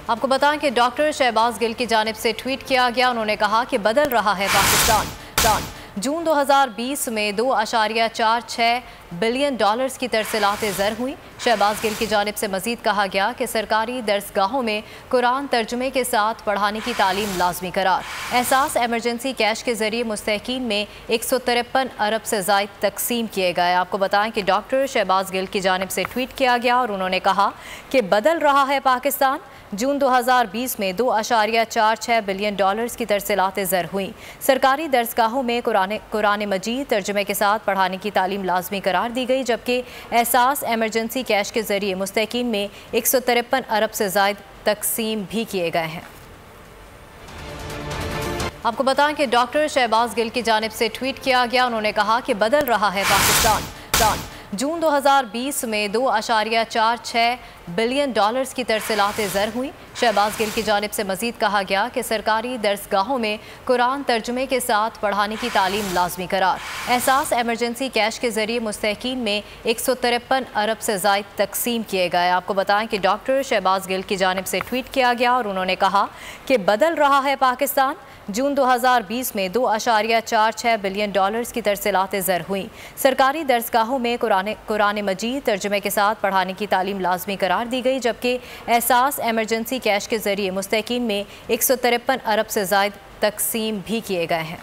आपको बताएं कि डॉक्टर शहबाज गिल की जानिब से ट्वीट किया गया। उन्होंने कहा कि बदल रहा है पाकिस्तान। जून 2020 में 2.46 बिलियन डॉलर्स की तरसीलात ज़र हुई। शहबाज गिल की जानिब से मजीद कहा गया कि सरकारी दरसगाहों में कुरान तर्जुमे के साथ पढ़ाने की तालीम लाजमी करार। एहसास एमरजेंसी कैश के जरिए मुस्तहकीन में 153 अरब से ज़ायद तकसीम किए गए। आपको बताएं कि डॉक्टर शहबाज गिल की जानिब से ट्वीट किया गया और उन्होंने कहा कि बदल रहा है पाकिस्तान। जून 2020 में 2.46 बिलियन डॉलर्स की तरसीलात ज़र हुई। सरकारी दरसगाहों में कुरान मजीद तर्जुमे के साथ पढ़ाने की तालीम लाजमी करार दी गई, जबकि एहसास एमरजेंसी कैश के जरिए मुस्तहकीन में 153 अरब से ज़ायद तकसीम भी किए गए हैं। आपको बताएं कि डॉक्टर शहबाज गिल की जानिब से ट्वीट किया गया। उन्होंने कहा कि बदल रहा है पाकिस्तान। जून 2020 में 2.46 बिलियन डॉलर्स की तरसीलात ज़र हुई। शहबाज गिल की जानिब से मजीद कहा गया कि सरकारी दरसगाहों में कुरान तर्जुमे के साथ पढ़ाने की तालीम लाजमी करार। एहसास एमरजेंसी कैश के जरिए मुस्तहकीन में 153 अरब से ज़ायद तकसीम किए गए। आपको बताएं कि डॉक्टर शहबाज गिल की जानिब से ट्वीट किया गया और उन्होंने कहा कि बदल रहा है पाकिस्तान। जून 2020 में 2.46 बिलियन डॉलर्स की तरसीलात ज़र हुई। सरकारी दरसगाहों में कुरान मजीद तर्जुमे के साथ पढ़ाने की तालीम लाजमी करार दी गई, जबकि एहसास एमरजेंसी कैश के जरिए मुस्तहकीन में 153 अरब से ज़ायद तकसीम भी किए गए हैं।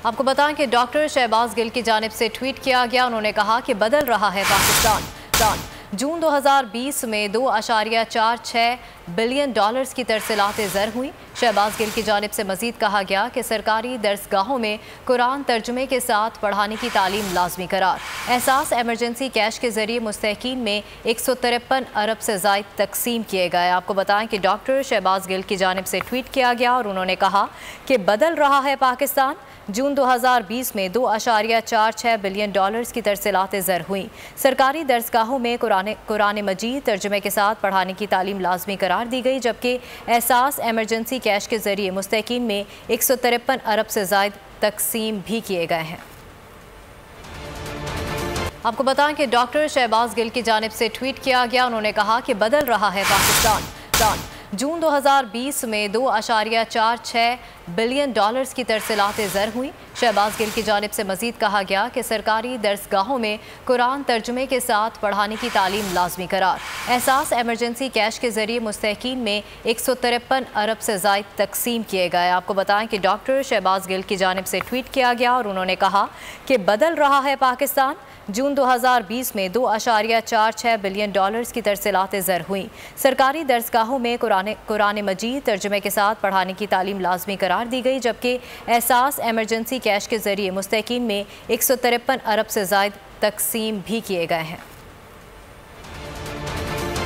आपको बताएं कि डॉक्टर शहबाज गिल की जानिब से ट्वीट किया गया। उन्होंने कहा कि बदल रहा है पाकिस्तान। जून 2020 में 2.46 बिलियन डॉलर्स की तरसीलात ज़र हुई। शहबाज गिल की जानिब से मजीद कहा गया कि सरकारी दरसगाहों में कुरान तर्जुमे के साथ पढ़ाने की तालीम लाजमी करार। एहसास एमरजेंसी कैश के जरिए मुस्तहकीन में 153 अरब से ज़ायद तकसीम किए गए। आपको बताएं कि डॉक्टर शहबाज गिल की जानिब से ट्वीट किया गया और उन्होंने कहा कि बदल रहा है पाकिस्तान। जून 2020 में 2.46 बिलियन डॉलर्स की तरसीलात ज़र हुई। सरकारी दरसगाहों में कुरान मजीद तर्जुमे के साथ पढ़ाने की तालीम लाजमी करार दी गई, जबकि एहसास एमरजेंसी कैश के जरिए मुस्तहकीन में 153 अरब से ज़ायद तकसीम भी किए गए हैं। आपको बताएं कि डॉक्टर शहबाज गिल की जानिब से ट्वीट किया गया और उन्होंने कहा कि बदल रहा है पाकिस्तान। जून 2020 में 2.46 बिलियन डॉलर्स की तरसीलात ज़र हुई। सरकारी दरसगाहों में कुरान मजीद तर्जुमे के साथ पढ़ाने की तालीम लाजमी करार दी गई, जबकि एहसास एमरजेंसी कैश के जरिए मुस्तहकीन में 153 अरब से ज़ायद तकसीम भी किए गए हैं। आपको बताएं कि डॉक्टर शहबाज गिल की जानिब से ट्वीट किया गया। उन्होंने कहा कि बदल रहा है पाकिस्तान। जून 2020 में 2.46 बिलियन डॉलर्स की तरसीलात ज़र हुई। शहबाज गिल की जानिब से मजीद कहा गया कि सरकारी दरसगाहों में कुरान तर्जुमे के साथ पढ़ाने की तालीम लाजमी करार। एहसास एमरजेंसी कैश के जरिए मुस्तहकीन में 153 अरब से ज़ायद तकसीम किए गए। आपको बताएं कि डॉक्टर शहबाज गिल की जानिब से ट्वीट किया गया और उन्होंने कहा कि बदल रहा है पाकिस्तान। जून 2020 में 2.46 बिलियन डॉलर्स की तरसीलात ज़र हुई। सरकारी दरसगाहों में कुरान मजीद तर्जुमे के साथ पढ़ाने की तालीम लाजमी करार दी गई, जबकि एहसास एमरजेंसी कैश के जरिए मुस्तहकीन में 153 अरब से ज़ायद तकसीम भी किए गए हैं।